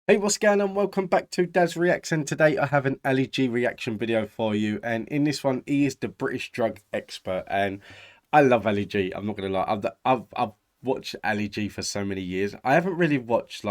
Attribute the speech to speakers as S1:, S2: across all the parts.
S1: Hey, what's going on? Welcome back to Daz Reacts, and today I have an Ali G reaction video for you. And in this one, he is the British drug expert, and I love Ali G. I'm not gonna lie. I've watched Ali G for so many years. I haven't really watched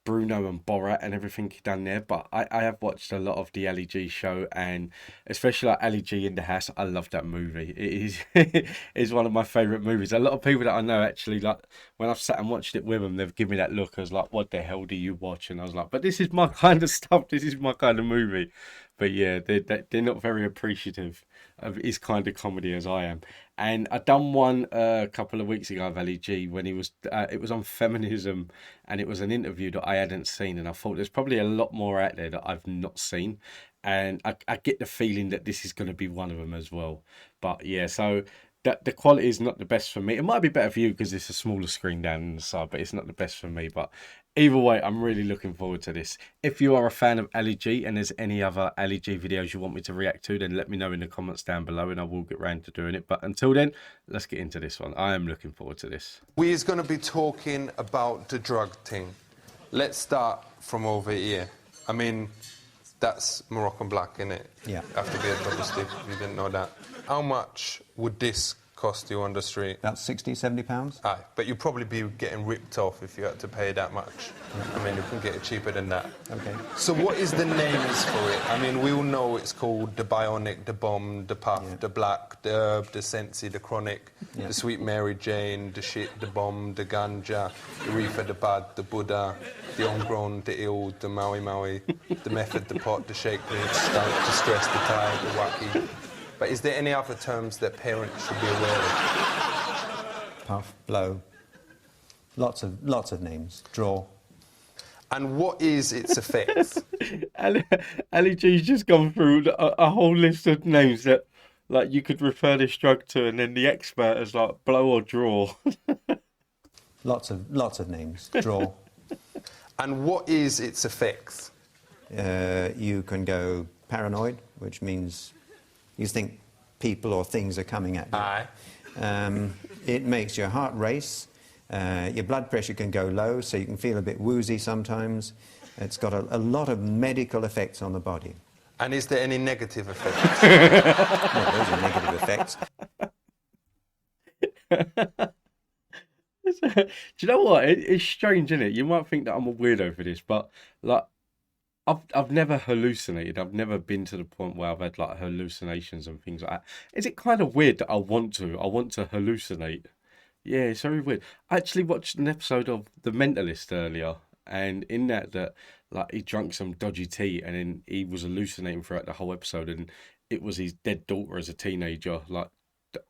S1: Bruno and Borat and everything he done there. But I have watched a lot of the Ali G show, and especially like Ali G in the House. I love that movie. It is it is one of my favorite movies. A lot of people that I know actually, like, when I've sat and watched it with them, they've given me that look as like, "What the hell do you watch?" And I was like, "But this is my kind of stuff. This is my kind of movie." But yeah, they're not very appreciative of his kind of comedy as I am. And I done one a couple of weeks ago of Ali G when he was it was on feminism, and it was an interview that I hadn't seen, and I thought there's probably a lot more out there that I've not seen, and I get the feeling that this is going to be one of them as well. But yeah, so that the quality is not the best for me. It might be better for you because it's a smaller screen down the side, but it's not the best for me. But either way, I'm really looking forward to this. If you are a fan of Ali G and there's any other Ali G videos you want me to react to, then let me know in the comments down below and I will get round to doing it. But until then, let's get into this one. I am looking forward to this.
S2: We're going to be talking about the drug thing. Let's start from over here. I mean, that's Moroccan black, innit?
S3: Yeah.
S2: Have to be a double stick if you didn't know that. How much would this cost you on the street?
S3: About 60, 70 pounds.
S2: Aye, but you'd probably be getting ripped off if you had to pay that much. I mean, you can get it cheaper than that.
S3: Okay.
S2: So what is the names for it? I mean, we all know it's called the Bionic, the Bomb, the Puff,
S3: Yeah.
S2: the Black, the Herb, the Sensi, the Chronic,
S3: Yeah.
S2: the Sweet Mary Jane, the Shit, the Bomb, the Ganja, the Reefer, the Bad, the Buddha, the Homegrown, the Ill, the Maui Maui, the Method, the Pot, the Shake, the Stunt, the Stress, the Tide, the Wacky. But is there any other terms that parents should be aware of?
S3: Puff, blow. Lots of names. Draw.
S2: And what is its effects?
S1: Ali G's just gone through a whole list of names that, like, you could refer this drug to, and then the expert is like blow or draw.
S3: Lots of names. Draw.
S2: And what is its effects?
S3: You can go paranoid, which means you think people or things are coming at you.
S2: Aye.
S3: It makes your heart race. Your blood pressure can go low, so you can feel a bit woozy sometimes. It's got a lot of medical effects on the body.
S2: And is there any negative effects?
S3: No, those are negative effects.
S1: Do you know what? It's strange, isn't it? You might think that I'm a weirdo for this, but like, I've never hallucinated. I've never been to the point where I've had like hallucinations and things like that. Is it kind of weird that I want to? I want to hallucinate. Yeah, it's very weird. I actually watched an episode of The Mentalist earlier, and in that like he drank some dodgy tea, and then he was hallucinating throughout the whole episode, and it was his dead daughter as a teenager, like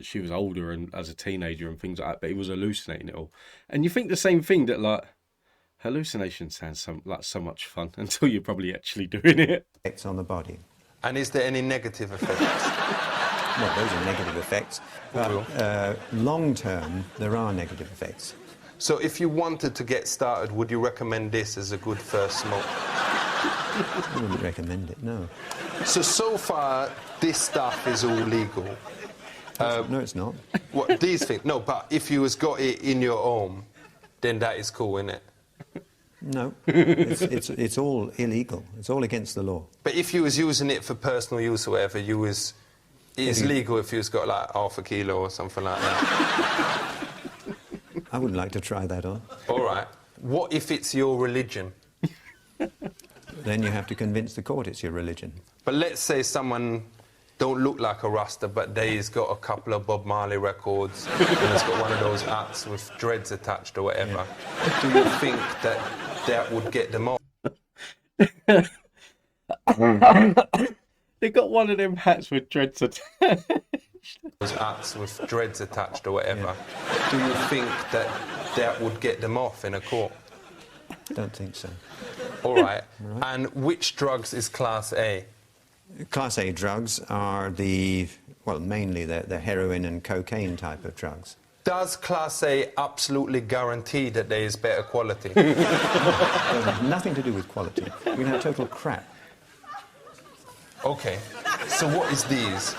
S1: she was older and as a teenager and things like that, but he was hallucinating it all. And you think the same thing, that like hallucination sounds so much fun until you're probably actually doing it.
S3: Effects on the body.
S2: And is there any negative effects?
S3: No, those are negative effects. But long term, there are negative effects.
S2: So if you wanted to get started, would you recommend this as a good first smoke?
S3: I wouldn't recommend it, no.
S2: So far, this stuff is all legal.
S3: No, it's not.
S2: What, these things? No, but if you has got it in your home, then that is cool, isn't it?
S3: No, it's all illegal. It's all against the law.
S2: But if you was using it for personal use or whatever, it's legal if you was got like half a kilo or something like that.
S3: I wouldn't like to try that on.
S2: All right. What if it's your religion?
S3: Then you have to convince the court it's your religion.
S2: But let's say someone don't look like a Rasta, but they's got a couple of Bob Marley records and has got one of those hats with dreads attached or whatever. Yeah. Do you think that would get them off?
S1: They got one of them hats with dreads attached.
S2: Those hats with dreads attached or whatever.
S3: Yeah.
S2: Do you think that would get them off in a court?
S3: Don't think so.
S2: All right. And which drugs is Class A?
S3: Class A drugs are mainly the heroin and cocaine type of drugs.
S2: Does Class A absolutely guarantee that there is better quality?
S3: Nothing to do with quality. You can have total crap.
S2: Okay. So what is these?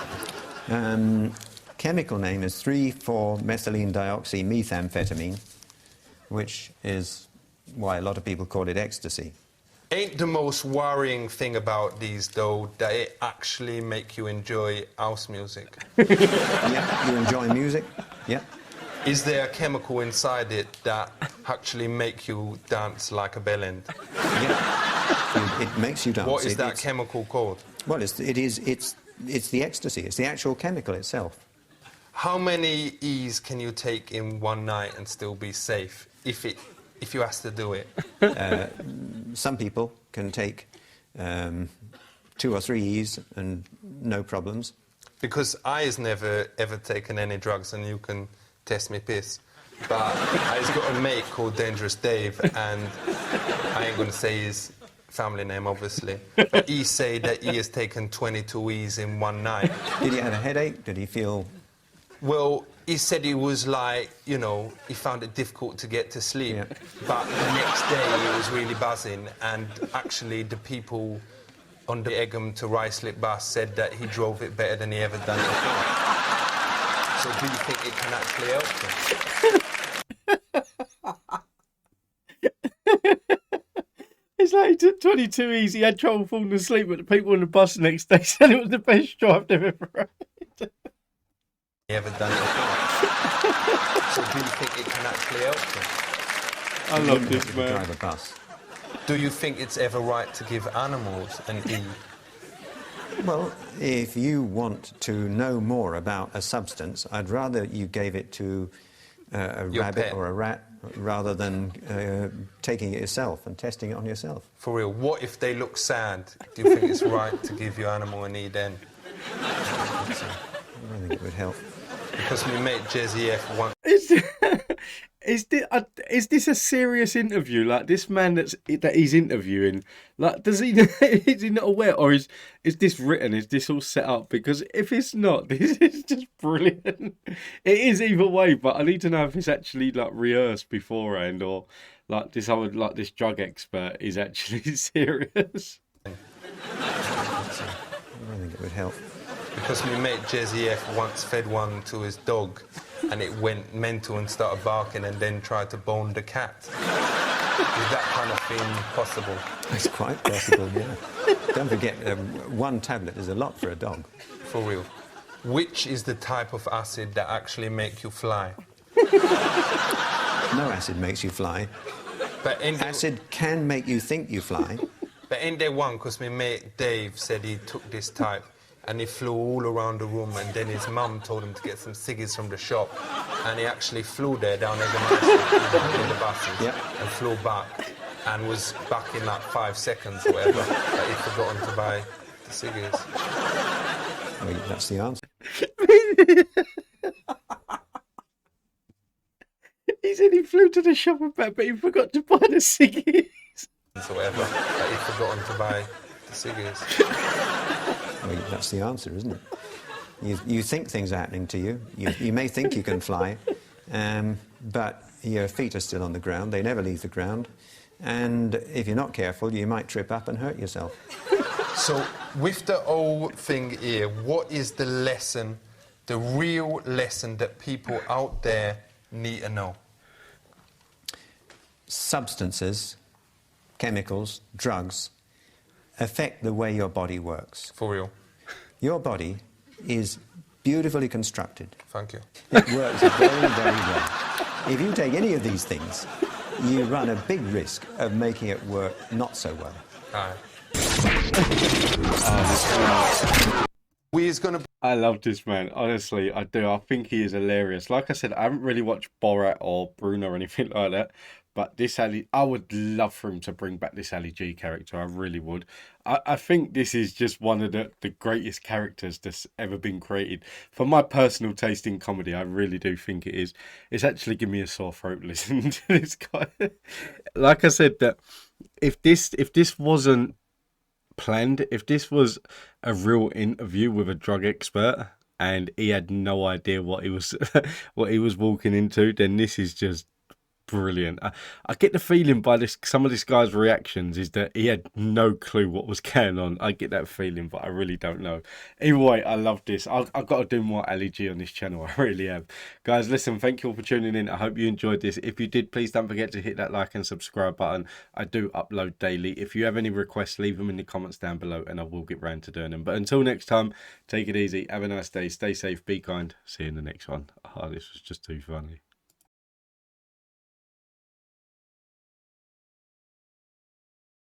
S3: Chemical name is 3,4-methylene dioxymethamphetamine, which is why a lot of people call it ecstasy.
S2: Ain't the most worrying thing about these, though, that it actually make you enjoy house music?
S3: Yeah, you enjoy music? Yeah.
S2: Is there a chemical inside it that actually make you dance like a bellend?
S3: Yeah. It makes you dance.
S2: What is that chemical called?
S3: Well, it's the ecstasy. It's the actual chemical itself.
S2: How many E's can you take in one night and still be safe if you has to do it?
S3: Some people can take 2 or 3 E's and no problems.
S2: Because I has never ever taken any drugs, and you can test me piss. But I've got a mate called Dangerous Dave, and I ain't gonna say his family name, obviously. But he say that he has taken 22 E's in one night.
S3: Did he have a headache? Did he feel...
S2: Well, he said he was like, you know, he found it difficult to get to sleep.
S3: Yeah.
S2: But the next day he was really buzzing, and actually the people on the Egham to Ruislip bus said that he drove it better than he ever done it before. So do you think it can actually help him?
S1: It's like he took 22 E's. He had trouble falling asleep, but the people on the bus the next day said it was the best drive they've ever had.
S2: He ever done it before. So do you think it can actually help him?
S1: I love this, man.
S3: Drive a bus.
S2: Do you think it's ever right to give animals an E?
S3: Well, if you want to know more about a substance, I'd rather you gave it to a
S2: Your
S3: rabbit
S2: pet.
S3: or a rat rather than taking it yourself and testing it on yourself.
S2: For real, what if they look sad? Do you think it's right to give your animal an E then?
S3: I don't think it would help.
S2: Because my mate Jezzy F once
S1: Is this a serious interview? Like, this man that he's interviewing, like, does he is he not aware, or is this written? Is this all set up? Because if it's not, this is just brilliant. It is either way, but I need to know if it's actually like rehearsed beforehand, or like this drug expert is actually serious.
S3: I don't think it would help.
S2: because my mate Jezzy F once fed one to his dog and it went mental and started barking and then tried to bone the cat. Is that kind of thing possible?
S3: It's quite possible, yeah. Don't forget, 1 tablet is a lot for a dog.
S2: For real. Which is the type of acid that actually make you fly?
S3: No acid makes you fly.
S2: But
S3: Acid can make you think you fly.
S2: But ain't there one, because my mate Dave said he took this type and he flew all around the room, and then his mum told him to get some ciggies from the shop, and he actually flew there down there in the buses,
S3: Yep.
S2: and flew back and was back in like 5 seconds or whatever, but he'd forgotten to buy the ciggies.
S3: Well, that's the answer.
S1: He said he flew to the shop and back, but he forgot to buy the ciggies.
S2: Or whatever, but he'd forgotten to buy the ciggies.
S3: Well, that's the answer, isn't it? You think things are happening to you. You may think you can fly, but your feet are still on the ground. They never leave the ground. And if you're not careful, you might trip up and hurt yourself.
S2: So, with the whole thing here, what is the lesson, the real lesson that people out there need to know?
S3: Substances, chemicals, drugs, affect the way your body works.
S2: For real.
S3: Your body is beautifully constructed.
S2: Thank you.
S3: It works very, very well. If you take any of these things, you run a big risk of making it work not so well.
S2: Alright. We's gonna...
S1: I love this man. Honestly, I do. I think he is hilarious. Like I said, I haven't really watched Borat or Bruno or anything like that. But this Ali, I would love for him to bring back this Ali G character. I really would. I think this is just one of the greatest characters that's ever been created. For my personal taste in comedy, I really do think it is. It's actually giving me a sore throat listening to this guy. Like I said, that if this wasn't planned, if this was a real interview with a drug expert and he had no idea what he was what he was walking into, then this is just brilliant. I get the feeling by some of this guy's reactions is that he had no clue what was going on. I get that feeling, but I really don't know. Either way, I love this. I've got to do more Ali G on this channel. I really am. Guys, listen, thank you all for tuning in. I hope you enjoyed this. If you did, please don't forget to hit that like and subscribe button. I do upload daily. If you have any requests, leave them in the comments down below and I will get round to doing them. But until next time, take it easy. Have a nice day. Stay safe. Be kind. See you in the next one. Oh, this was just too funny.